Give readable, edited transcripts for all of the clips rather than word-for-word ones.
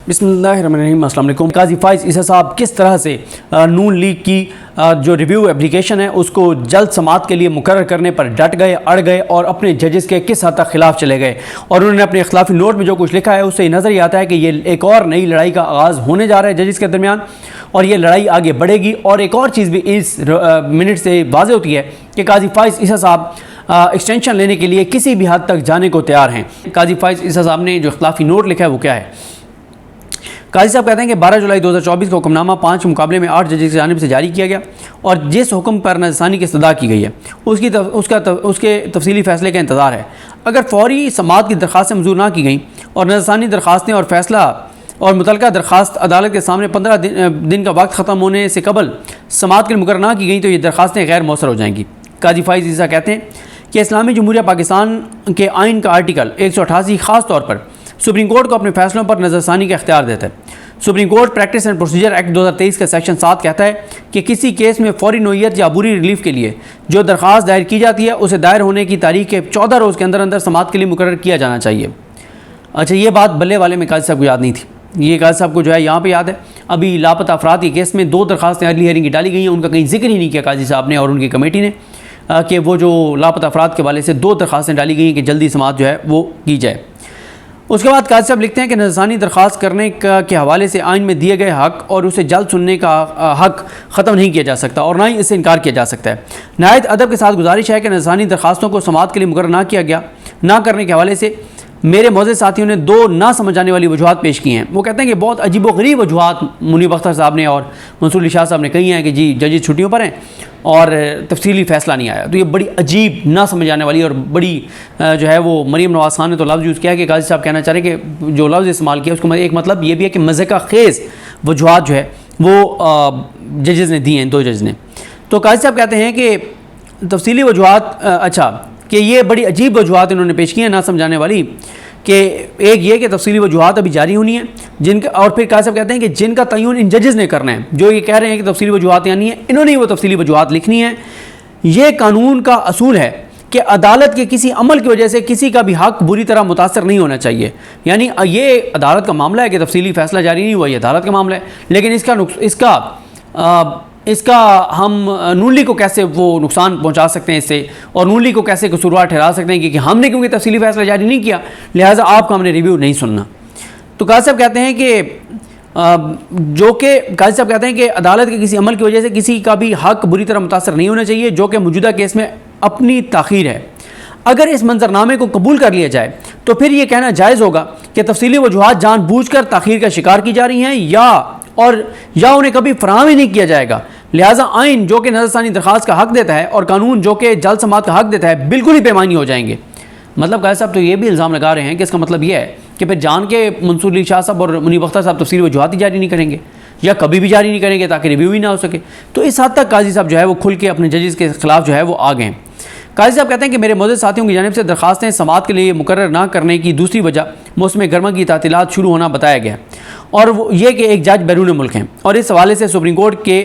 बिस्मिल्लाहिर्रहमानिर्रहीम। अस्सलाम वालेकुम। काजी फाइज़ ईसा साहब किस तरह से नून लीग की जो रिव्यू एप्लीकेशन है उसको जल्द समाअत के लिए मुकर्रर करने पर डट गए, अड़ गए और अपने जजेस के किस हद तक खिलाफ चले गए। और उन्होंने अपने इख्तिलाफी नोट में जो कुछ लिखा है उससे नज़र ये आता है कि ये एक और नई लड़ाई का आगाज़ होने जा रहा है जजेस के दरमियान, और ये लड़ाई आगे बढ़ेगी। और एक और चीज़ भी इस मिनट से वाज़ेह होती है कि काजी फाइज़ ईसा साहब एक्सटेंशन लेने के लिए किसी भी हद तक जाने को तैयार हैं। काजी फाइज़ ईसा साहब ने जो इख्तिलाफी नोट लिखा है वो क्या है? काजी साहब कहते हैं कि 12 जुलाई 2024 को हुक्मनामा 5 मुकाबले में 8 जजेस की जानिब से जारी किया गया और जिस हुक्म पर नज़रसानी की इस्तदा की गई है उसके तफसीली फ़ैसले का इंतज़ार है। अगर फौरी समाअत की दरख्वास्तें मंजूर ना की गई और नज़रसानी दरख्वास्तें और फैसला और मुतलका दरख्वास्त अदालत के सामने 15 दिन का वक्त ख़त्म होने से कबल समाअत के लिए मुकर्रर ना की गई तो ये दरख्वास्तें गैर मौसर हो जाएंगी। काजी फाइज़ ईसा कहते हैं कि इस्लामी जमहूरिया पाकिस्तान के आइन का आर्टिकल 188 ख़ास तौर पर सुप्रीम कोर्ट को अपने फैसलों पर नज़रसानी का इख्तियार देता है। Supreme court practice and procedure act 2023 का सेक्शन 7 कहता है कि किसी केस में फौरी नोयत या अबूरी रिलीफ के लिए जो दरख्वास्त दायर की जाती है उसे दायर होने की तारीख के 14 रोज़ के अंदर अंदर समाअत के लिए मुकर्रर किया जाना चाहिए। अच्छा, ये बात बल्ले वाले में काजी साहब को याद नहीं थी, ये काजी साहब को जो है यहाँ पर याद है। अभी लापता अफराद के केस में 2 दरख्वास्तें अर्ली हियरिंग की डाली गई हैं, उनका कहीं जिक्र ही नहीं किया काजी साहब ने और उनकी कमेटी ने कि वो जो लापता अफराद के वाले से 2 दरख्वास्तें डाली गई हैं कि जल्दी समाअत जो है वो की जाए। उसके बाद काजी साहब लिखते हैं कि नज़रसानी दरख्वास्त करने के हवाले से आइन में दिए गए हक़ और उसे जल्द सुनने का हक़ ख़त्म नहीं किया जा सकता और ना ही इससे इनकार किया जा सकता है। नहायत अदब के साथ गुजारिश है कि नज़रसानी दरख्वास्तों को समाअत के लिए मुकर्रर ना किया गया ना करने के हवाले से मेरे मौजूद साथियों ने 2 ना समझ आने वाली वजूहात पेश की हैं। वो कहते हैं कि बहुत अजीब व गरीब वजूहात मुनीब अख्तर साहब ने और मंसूर अली शाह साहब ने कही हैं कि जी जजेस छुट्टियों पर हैं और तफसीली फ़ैसला नहीं आया। तो ये बड़ी अजीब ना समझ आने वाली और बड़ी जो है वो मरीम नवाज़ खान ने तो लफ्ज़ यूज़ किया है कि काजी साहब कहना चाह रहे हैं कि जो लफ्ज़ इस्तेमाल किया उसको एक मतलब ये भी है कि मज़े का खेज़ वजूहात जो है वो जजेस ने दी हैं, 2 जज ने। तो काजी साहब कहते हैं कि तफसीली वजूहात कि ये बड़ी अजीब वजूहात इन्होंने पेश की हैं ना समझाने वाली, कि एक ये कि तफसीली वजूहात अभी जारी होनी है जिनका, और फिर काजी साहब कहते हैं कि जिनका तयन इन जजेस ने करना है, जो ये कह रहे हैं कि तफसीली वजूहात यानी है इन्होंने वो तफसीली वजूहात लिखनी है। ये कानून का असूल है कि अदालत के किसी अमल की वजह से किसी का भी हक़ बुरी तरह मुतासर नहीं होना चाहिए। यानी ये अदालत का मामला है कि तफसीली फ़ैसला जारी नहीं हुआ, ये अदालत का मामला है, लेकिन इसका हम नून लीग को कैसे वो नुकसान पहुंचा सकते हैं इससे, और नून लीग को कैसे कसूरवार ठहरा सकते हैं कि हमने क्योंकि तफसीली फ़ैसला जारी नहीं किया लिहाजा आपका हमने रिव्यू नहीं सुनना। तो काजी साहब कहते हैं कि अदालत के किसी अमल की वजह से किसी का भी हक़ बुरी तरह मुतासर नहीं होना चाहिए, जो कि मौजूदा केस में अपनी ताख़ीर है। अगर इस मंजरनामे को कबूल कर लिया जाए तो फिर यह कहना जायज़ होगा कि तफसीली वजूहात जानबूझकर ताख़ीर का शिकार की जा रही हैं या उन्हें कभी फराहम ही नहीं किया जाएगा। लिहाजा आइन जो कि नज़रसानी दरख्वास्त का हक़ देता है और कानून जो कि जल्द समाअत का हक़ देता है बिल्कुल ही बेमानी हो जाएंगे। मतलब काजी साहब तो ये भी इल्ज़ाम लगा रहे हैं कि इसका मतलब ये है कि फिर जान के मंसूर अली शाह साहब और मुनीब अख्तर साहब तफसीली वजूहात ही जारी नहीं करेंगे या कभी भी जारी नहीं करेंगे ताकि रिव्यू ही ना हो सके। तो इस हद तक काजी साहब जो है वो खुल के अपने जजेस के खिलाफ जो है वो आ गए हैं। काजी साहब कहते हैं कि मेरे मौजूद साथियों की जानिब से दरख्वास्तें समाअत के लिए मुकर्रर ना करने की दूसरी वजह मौसम गर्मा की तातीलात शुरू होना बताया गया और वो ये कि एक जज बैरून मुल्क हैं और इस हवाले से सुप्रीम कोर्ट के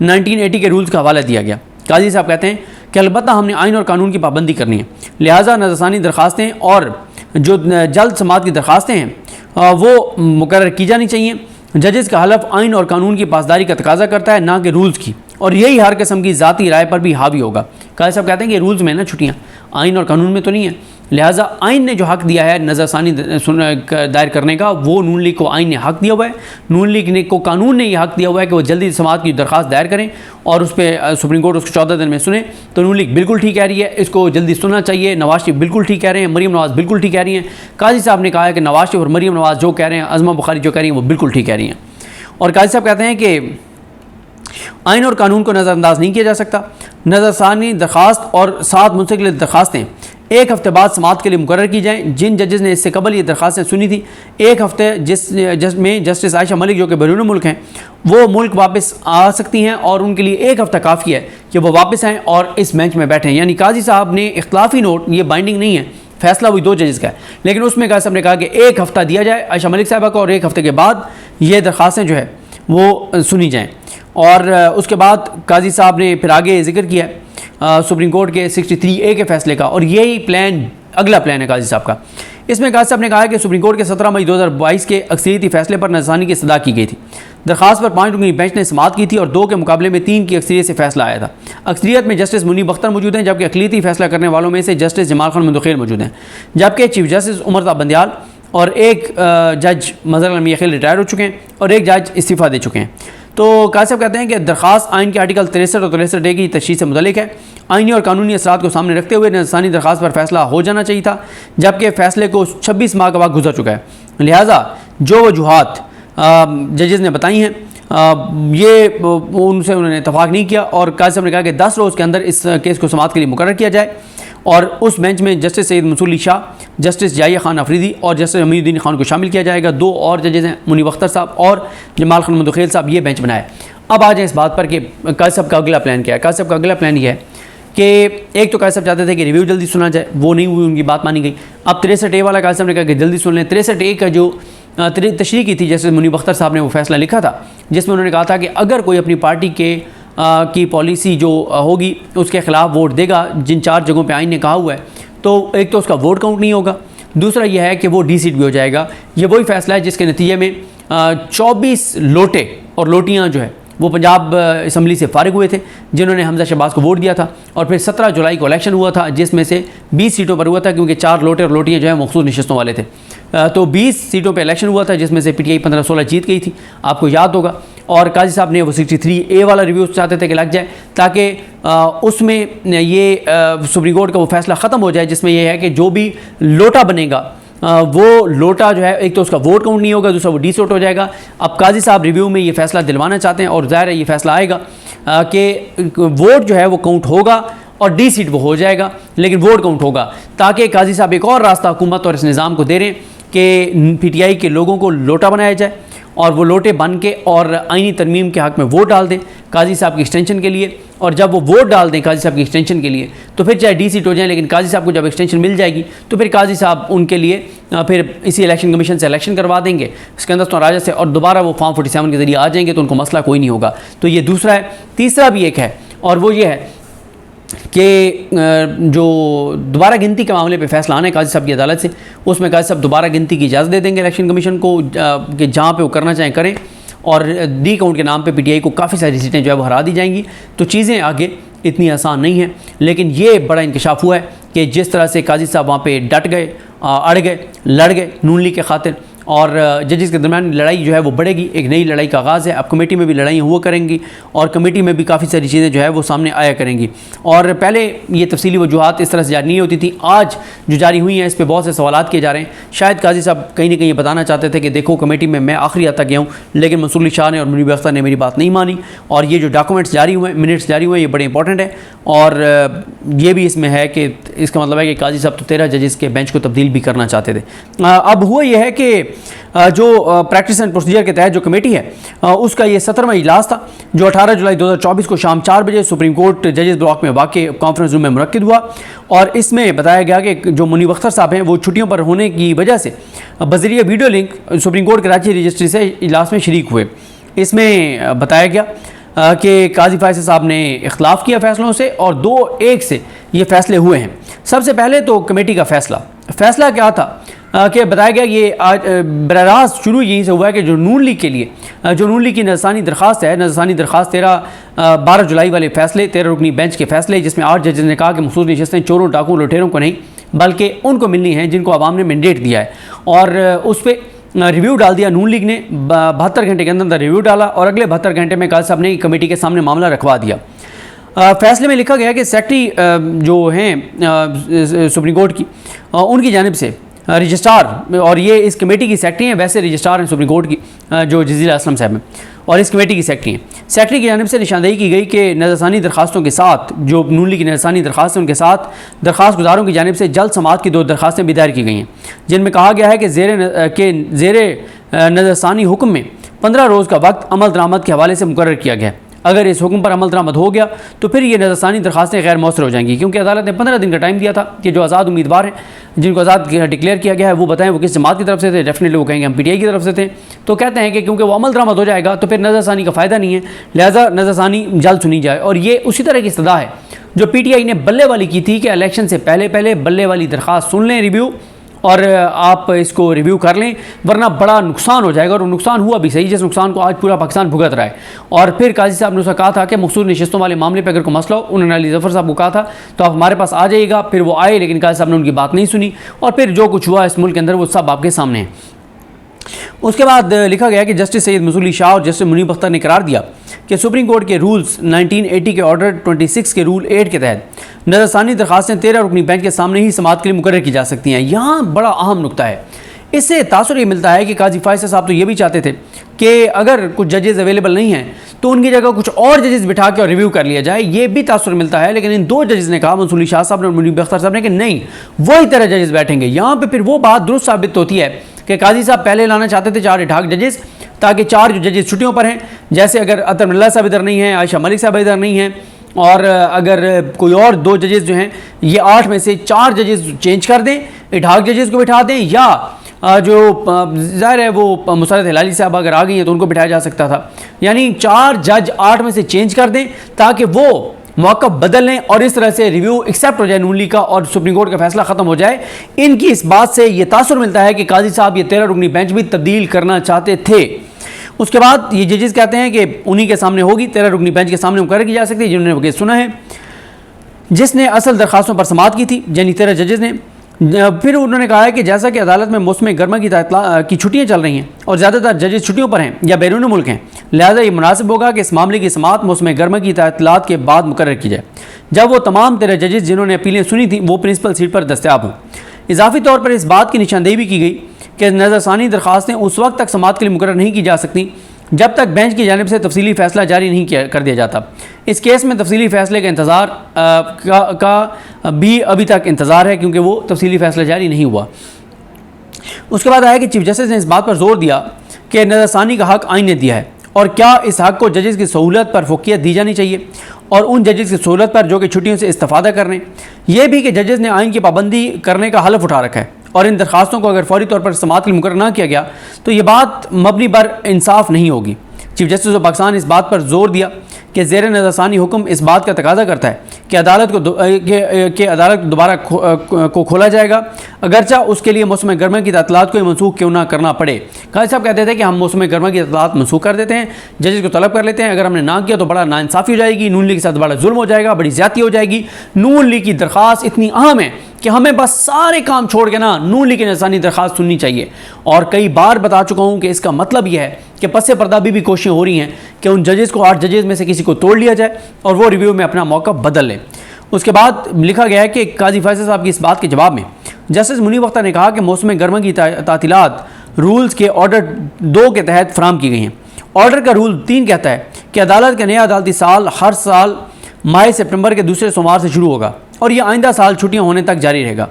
1980 के रूल्स का हवाला दिया गया। काजी साहब कहते हैं कि अलबत्ता हमने आइन और कानून की पाबंदी करनी है, लिहाजा नज़रसानी दरख्वास्तें और जो जल्द समाअत की दरख्वास्तें हैं वो मुकर्रर की जानी चाहिए। जजेस का हलफ आइन और कानून की पासदारी का तकाजा करता है ना कि रूल्स की, और यही हर किस्म की ज़ाती राय पर भी हावी होगा। काजी साहब कहते हैं कि रूल्स में ना छुट्टियाँ आइन और कानून में तो नहीं है, लिहाजा आइन ने जो हक़ दिया है नज़रसानी दायर करने का वो नून लीग को आइन ने हक़ दिया हुआ है, नून लीग को कानून ने यह हक़ दिया हुआ है कि वो जल्दी समाअत की दरख्वास्त दायर करें और उस पर सुप्रीम कोर्ट उसको 14 दिन में सुने। तो नून लीग बिल्कुल ठीक कह रही है, इसको जल्दी सुनना चाहिए। नवाज शरीफ बिल्कुल ठीक कह रहे हैं, मरीम नवाज़ बिल्कुल ठीक कह रही हैं। काजी साहब ने कहा है कि नवाज शरीफ और मरीम नवाज़ जो कह रहे हैं, अज़मा बुखारी जो कह रही हैं वो बिल्कुल ठीक कह रही हैं। और काजी साहब कहते हैं कि आइन और कानून को नज़रअंदाज नहीं किया जा सकता। नज़रसानी दरख्वास्त और 7 मुंसलिक दरख्वास्तें 1 हफ़्ते बाद समाअत के लिए मुकर्रर की जाएँ। जिन जजेस ने इससे कबल ये दरख्वास्तें सुनी थी 1 हफ़्ते जिसमें जस्टिस आयशा मलिक जो कि बैरून मुल्क हैं वो मुल्क वापस आ सकती हैं और उनके लिए 1 हफ़्ता काफ़ी है कि वो वापस आएँ और इस बेंच में बैठें। यानी काजी साहब ने इख्तिलाफी नोट, ये बाइंडिंग नहीं है, फैसला वही 2 जजेस का है, लेकिन उसमें काजी साहब ने कहा कि 1 हफ़्ता दिया जाए आयशा मलिक साहबा को और 1 हफ़्ते के बाद ये दरख्वास्तें जो है वो सुनी जाएँ। और उसके बाद काजी साहब ने फिर आगे जिक्र किया सुप्रीम कोर्ट के 63A के फ़ैसले का, और यही प्लान अगला प्लान है काजी साहब का। इसमें काजी साहब ने कहा कि सुप्रीम कोर्ट के 17 मई 2022 के अक्सरियती फैसले पर नज़रसानी की सदा की गई थी। दरखास्त पर 5 रुकनी बेंच ने समाअत की थी और 2 के मुकाबले में 3 की अक्सरियत से फैसला आया था। अक्सरियत में जस्टिस मुनीब अख्तर मौजूद हैं, जबकि अक़लियती फैसला करने वालों में से जस्टिस जमाल खान मुंदखेल मौजूद हैं, जबकि चीफ जस्टिस उमर ता बंदियाल और एक जज मज़हर मियां खिल रिटायर हो चुके हैं और एक जज इस्तीफ़ा दे चुके हैं। तो काजी साहब कहते हैं कि दरखास्त आइन के आर्टिकल 63 और 63A की तशरीह से मुतल्लिक है। आइनी और कानूनी असरात को सामने रखते हुए नज़रसानी दरखास्त पर फैसला हो जाना चाहिए था, जबकि फ़ैसले को 26 माह का वक्त गुजर चुका है। लिहाजा जो वजूहात जजेस ने बताई हैं ये उनसे उन्होंने इतफाक़ नहीं किया और काजी साहब ने कहा कि 10 रोज़ के अंदर इस केस को समाअत के लिए मुकर्रर किया जाए और उस बेंच में जस्टिस सैयद मंसूर अली शाह, जस्टिस जाहिया खान अफरीदी और जस्टिस अमीरुद्दीन खान को शामिल किया जाएगा। 2 और जजेस हैं, मुनीब अख्तर साहब और जमाल खान मुंदखेल साहब, ये बेंच बनाए। अब आ जाए इस बात पर कि काजी साहब का अगला प्लान क्या है। काजी साहब का अगला प्लान ये है कि एक तो काजी साहब चाहते थे कि रिव्यू जल्दी सुना जाए, वो नहीं हुई, उनकी बात मानी गई। अब 63A वाला काजी साहब ने कहा कि जल्दी सुन लें। 63A का जो तशरीह की थी जस्टिस मुनीब अख्तर साहब ने वो फैसला लिखा था, जिसमें उन्होंने कहा था कि अगर कोई अपनी पार्टी के की पॉलिसी जो होगी उसके ख़िलाफ़ वोट देगा, जिन 4 जगहों पे आइन ने कहा हुआ है, तो एक तो उसका वोट काउंट नहीं होगा, दूसरा यह है कि वो डीसीट भी हो जाएगा। ये वही फैसला है जिसके नतीजे में 24 लोटे और लोटियाँ जो है वो पंजाब असम्बली से फारिग हुए थे, जिन्होंने हमजा शहबाज को वोट दिया था। और फिर 17 जुलाई को इलेक्शन हुआ था, जिसमें से 20 सीटों पर हुआ था, क्योंकि 4 लोटे और लोटियाँ जो है मखसूस नशस्तों वाले थे। तो 20 सीटों पे इलेक्शन हुआ था, जिसमें से PTI 15-16 जीत गई थी, आपको याद होगा। और काजी साहब ने वो 63A वाला रिव्यू चाहते थे कि लग जाए, ताकि उसमें ये सुप्रीम कोर्ट का वो फैसला ख़त्म हो जाए, जिसमें यह है कि जो भी लोटा बनेगा वो लोटा जो है एक तो उसका वोट काउंट नहीं होगा, दूसरा वो डीसोट हो जाएगा। अब काजी साहब रिव्यू में ये फैसला दिलवाना चाहते हैं और ज़ाहिर है ये फैसला आएगा कि वोट जो है वो काउंट होगा और डी सीट वो हो जाएगा, लेकिन वोट काउंट होगा, ताकि काजी साहब एक और रास्ता हुकूमत और इस निज़ाम को दे रहे हैं कि PTI के लोगों को लोटा बनाया जाए और वो लोटे बन के और आइनी तरमीम के हक़ में वोट डाल दें काजी साहब की एक्सटेंशन के लिए। और जब वो वोट डाल दें काजी साहब की एक्सटेंशन के लिए, तो फिर चाहे डीसीट हो जाए, लेकिन काजी साहब को जब एक्सटेंशन मिल जाएगी तो फिर काजी साहब उनके लिए फिर इसी इलेक्शन कमीशन से इलेक्शन करवा देंगे, सिकंदर तो राजा से, और दोबारा वो फॉर्म 47 के ज़रिए आ जाएंगे, तो उनको मसला कोई नहीं होगा। तो ये दूसरा है। तीसरा भी एक है, और वो ये है कि जो दोबारा गिनती के मामले पे फैसला आना है काजी साहब की अदालत से, उसमें काजी साहब दोबारा गिनती की इजाज़त दे देंगे इलेक्शन कमीशन को कि जहाँ पे वो करना चाहें करें, और डी काउंट के नाम पे PTI को काफ़ी सारी सीटें जो है वो हरा दी जाएंगी। तो चीज़ें आगे इतनी आसान नहीं हैं, लेकिन ये बड़ा इंकशाफ हुआ है कि जिस तरह से काजी साहब वहाँ पे डट गए, अड़ गए, लड़ गए नून लीग के खातिर, और जजेस के दरमियान लड़ाई जो है वो बढ़ेगी, एक नई लड़ाई का आगाज़ है। अब कमेटी में भी लड़ाइयाँ हुआ करेंगी और कमेटी में भी काफ़ी सारी चीज़ें जो है वो सामने आया करेंगी। और पहले ये तफसीली वजूहात इस तरह से जारी नहीं होती थी, आज जो जारी हुई हैं इस पर बहुत से सवालात किए जा रहे हैं। शायद काजी साहब कहीं ना कहीं बताना चाहते थे कि देखो कमेटी में मैं आखिरी तक गया हूँ, लेकिन मंसूर अली शाह ने और मुनीब अख्तर ने मेरी बात नहीं मानी, और ये जो डॉक्यूमेंट्स जारी हुए, मिनट्स जारी हुए, ये बड़े इंपॉर्टेंट है। और ये भी इसमें है कि इसका मतलब है कि काजी साहब तो 13 जजेस के बेंच को तब्दील भी करना चाहते थे। अब हुआ यह है कि जो प्रैक्टिस एंड प्रोसीजर के तहत जो कमेटी है उसका ये 17वां इजलास था, जो 18 जुलाई 2024 को शाम 4 बजे सुप्रीम कोर्ट जजेस ब्लॉक में वाक़ कॉन्फ्रेंस रूम में मुनक्किद हुआ। और इसमें बताया गया कि जो मुनीब अख्तर साहब हैं वो छुट्टियों पर होने की वजह से बज़रिया video link supreme court Karachi registry से इजलास में शरीक हुए। इसमें बताया गया कि काजी फैसल साहब ने इख्तलाफ किया फैसलों से, और 2-1 से ये फैसले हुए हैं। सबसे पहले तो कमेटी का फैसला क्या था कि बताया गया, ये आज बराह रास्त शुरू यहीं से हुआ है कि जो नून लीग के लिए जो नून लीग की नज़रसानी दरख्वास्त है, नज़रसानी दरख्वास्त 12 जुलाई वाले फैसले, 13 रुकनी बेंच के फैसले, जिसमें 8 जजेस ने कहा कि मखसूस नशस्तें चोरों, डाकुओं, लुटेरों को नहीं बल्कि उनको मिलनी है जिनको आवाम ने मैंडेट दिया है। और उस पर रिव्यू डाल दिया नून लीग ने, 72 घंटे के अंदर रिव्यू डाला, और अगले 72 घंटे में काजी साहब ने कमेटी के सामने मामला रखवा दिया। फैसले में लिखा गया कि सेक्रेटरी जो हैं सुप्रीम कोर्ट की, उनकी जानिब से रजिस्ट्रार, और ये इस कमेटी की सेक्रेटरी हैं, वैसे रजिस्ट्रार हैं सुप्रीम कोर्ट की जो जजीला असलम साहब हैं, और इस कमेटी की सेक्रेटरी हैं। सेक्रेटरी की जानिब से निशानदेही की गई कि नज़रसानी दरखास्तों के साथ, जो नून लीग की नज़रसानी दरखास्त है उनके साथ दरखास्त गुजारों की जानिब से जल्द समाअत की 2 दरखास्तें भी दायर की गई हैं, जिनमें कहा गया है कि ज़ेरे नज़रसानी हुक्म में 15 रोज़ का वक्त अमल दरामद के हवाले से मुकर्रर किया गया। अगर इस हुक्म पर अमल दरामद हो गया तो फिर ये नज़रसानी दरखास्तें गैर मौसर हो जाएंगी, क्योंकि अदालत ने 15 दिन का टाइम दिया था कि जो आज़ाद उम्मीदवार हैं, जिनको आज़ाद डिक्लेयर किया गया है, वो बताएं वो किस जमात की तरफ से थे। डेफिनेटली वो कहेंगे हम PTI की तरफ से थे। तो कहते हैं कि क्योंकि वो अमल दरामद हो जाएगा तो फिर नज़रसानी का फ़ायदा नहीं है, लिहाजा नज़रसानी जल्द सुनी जाए। और ये उसी तरह की इस्तदा है जो PTI ने बल्ले वाली की थी कि इलेक्शन से पहले पहले बल्ले वाली दरख्वास्त सुन लें रिव्यू और आप इसको रिव्यू कर लें, वरना बड़ा नुकसान हो जाएगा। और नुकसान हुआ भी सही, जिस नुकसान को आज पूरा पाकिस्तान भुगत रहा है। और फिर काजी साहब ने उसका कहा था कि मखसूस नशिस्तों वाले मामले पर अगर कोई मसला हो, उन्होंने अली जफ़र साहब को कहा था तो आप हमारे पास आ जाइएगा। फिर वो आए, लेकिन काजी साहब ने उनकी बात नहीं सुनी और फिर जो कुछ हुआ इस मुल्क के अंदर वो सब आपके सामने है। उसके बाद लिखा गया कि जस्टिस सैयद मसूद अली शाह और जस्टिस मुनीब अख्तर ने करार दिया कि सुप्रीम कोर्ट के रूल्स 1980 के ऑर्डर 26 के रूल 8 के तहत नज़रसानी दरखास्तें 13 रुकनी बेंच के सामने ही समाअत के लिए मुकर्रर की जा सकती हैं। यहाँ बड़ा अहम नुकता है। इससे तासुर ये मिलता है कि काजी फायज़ साहब तो ये भी चाहते थे कि अगर कुछ जजेस अवेलेबल नहीं हैं तो उनकी जगह कुछ और जजेस बिठा के और रिव्यू कर लिया जाए, ये भी तासुर मिलता है। लेकिन इन दो जजेस ने कहा, मसूद अली शाह साहब ने और मुनीब अख्तर साहब ने, कि नहीं, वही तरह जजेस बैठेंगे। यहाँ पर फिर वो बात दुरुस्त साबित होती है कि काजी साहब पहले लाना चाहते थे 4 इठाक जजेस, ताकि 4 जो जजेस छुट्टियों पर हैं, जैसे अगर अतर मिल्ला साहब इधर नहीं हैं, आयशा मलिक साहब इधर नहीं हैं, और अगर कोई और 2 जजेस जो हैं, ये 8 में से 4 जजेस चेंज कर दें, इठाक जजेस को बिठा दें, या जो ज़ाहिर है वो मुसरत हिलाली साहब अगर आ गई हैं तो उनको बिठाया जा सकता था। यानी 4 जज 8 में से चेंज कर दें ताकि वो मौक़िफ़ बदल लें और इस तरह से रिव्यू एक्सेप्ट हो जाए नून लीग का और सुप्रीम कोर्ट का फैसला ख़त्म हो जाए। इनकी इस बात से ये तासुर मिलता है कि काजी साहब ये 13 रुकनी बेंच भी तब्दील करना चाहते थे। उसके बाद ये जजेस कहते हैं कि उन्हीं के सामने होगी, 13 रुकनी बेंच के सामने मुकर्रर की जा सकती है, जिन्होंने केस सुना है, जिसने असल दरखास्तों पर समाअत की थी, यानी 13 जजेस ने। फिर उन्होंने कहा है कि जैसा कि अदालत में मौसम गर्मा की छुट्टियाँ चल रही हैं और ज़्यादातर जजेस छुट्टियों पर हैं या बैरून मुल्क हैं, लिहाजा ये मुनासिब होगा कि इस मामले की समाअत मौसम गर्मा की इत्तलात के बाद मुकर्रर की जाए, जब वो तमाम 13 जजेस जिन्होंने अपीलें सुनी थी वो प्रिंसिपल सीट पर दस्तयाब हों। इजाफी तौर पर इस बात की निशानदेही भी की गई कि नज़रसानी दरखास्तें उस वक्त तक समाअत के लिए मुकर्रर नहीं की जा सकती जब तक बेंच की जानिब से तफसीली फ़ैसला जारी नहीं कर दिया जाता। इस केस में तफसीली फ़ैसले का इंतज़ार का भी अभी तक इंतज़ार है, क्योंकि वो तफसीली फ़ैसला जारी नहीं हुआ। उसके बाद आया कि चीफ जस्टिस ने इस बात पर जोर दिया कि नज़रसानी का हक़ आइन ने दिया है और क्या इस हक़ को जजेस की सहूलत पर फ़ोकियत दी जानी चाहिए और उन जजेस की सहूलत पर जो कि छुट्टियों से इस्तेफ़ादा कर रहे हैं। यह भी कि जजेस ने आइन की पाबंदी करने का हलफ उठा रखा है और इन दरखास्तों को अगर फौरी तौर पर समाअत के लिए मुकर्रर ना किया गया तो ये बात मबनी पर इंसाफ नहीं होगी। चीफ जस्टिस ऑफ पाकिस्तान ने इस बात पर जोर दिया कि ज़ेर नज़रसानी हुक्म इस बात का तकाजा करता है कि अदालत को दोबारा को खोला जाएगा, अगरचा उसके लिए मौसम गर्मा की इत्तलात को मनसूख क्यों ना करना पड़े। काजी साहब कहते थे कि हम मौसम गर्मा की इत्तलात मनसूख कर देते हैं, जजेस को तलब कर लेते हैं, अगर हमने ना किया तो बड़ा नाइंसाफ़ी हो जाएगी, नून लीग के साथ बड़ा जुल्म हो जाएगा, बड़ी ज़्यादती हो जाएगी। नून लीग की दरख्वास्त इतनी अहम है कि हमें बस सारे काम छोड़ के ना नून लीग की नज़रसानी दरख्वास्त सुननी चाहिए। और कई बार बता चुका हूँ कि इसका मतलब यह है कि पस्से पर्दा भी कोशिशें हो रही हैं कि उन जजेस को 8 जजेस में से किसी को तोड़ लिया जाए और वो रिव्यू में अपना मौका बदल लें। उसके बाद लिखा गया है कि काजी फायज़ साहब की इस बात के जवाब में जस्टिस मुनीब अख्तर ने कहा कि मौसम गर्मा की तातीलात रूल्स के ऑर्डर 2 के तहत फराम की गई हैं। ऑर्डर का रूल 3 कहता है कि अदालत का नया अदालती साल हर साल माह सितंबर के दूसरे सोमवार से शुरू होगा और यह आइंदा साल छुट्टियां होने तक जारी रहेगा।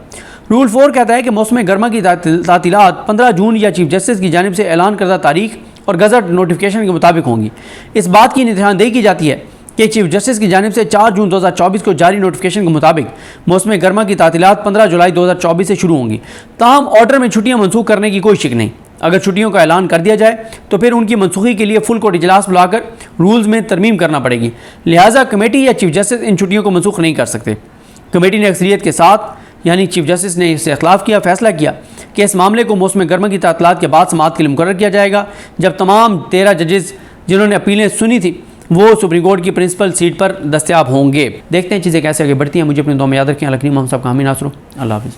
रूल 4 कहता है कि मौसम गर्मा की तातीलात 15 जून या चीफ जस्टिस की जानिब से ऐलान करदा तारीख और गज़ट नोटिफिकेशन के मुताबिक होंगी। इस बात की निशानदेही की जाती है कि चीफ जस्टिस की जानिब से 4 जून 2024 को जारी नोटिफिकेशन के मुताबिक मौसम गर्मा की तातीलात 15 जुलाई 2024 से शुरू होंगी। ताहम ऑर्डर में छुट्टियाँ मनसूख करने की कोई शिक नहीं। अगर छुट्टियों का ऐलान कर दिया जाए तो फिर उनकी मनसूखी के लिए फुल कोर्ट इजलास बुलाकर रूल्स में तरमीम करना पड़ेगी। लिहाजा कमेटी या चीफ जस्टिस इन छुट्टियों को मनसूख नहीं कर सकते। कमेटी ने अक्सरियत के साथ यानी चीफ जस्टिस ने इससे इख्तिलाफ किया, फैसला किया कि इस मामले को मौसम गर्मा की तातीलात के बाद समाअत के लिए मुकर्रर किया जाएगा, जब तमाम 13 जजेस जिन्होंने अपीलें सुनी थी वो सुप्रीम कोर्ट की प्रिंसिपल सीट पर दस्तयाब होंगे। देखते हैं चीज़ें कैसे आगे बढ़ती हैं। मुझे अपनी दुआ में याद रखें। लखनी मोहम्मद साहब का हामी नासरो। अल्लाह हाफ़िज़।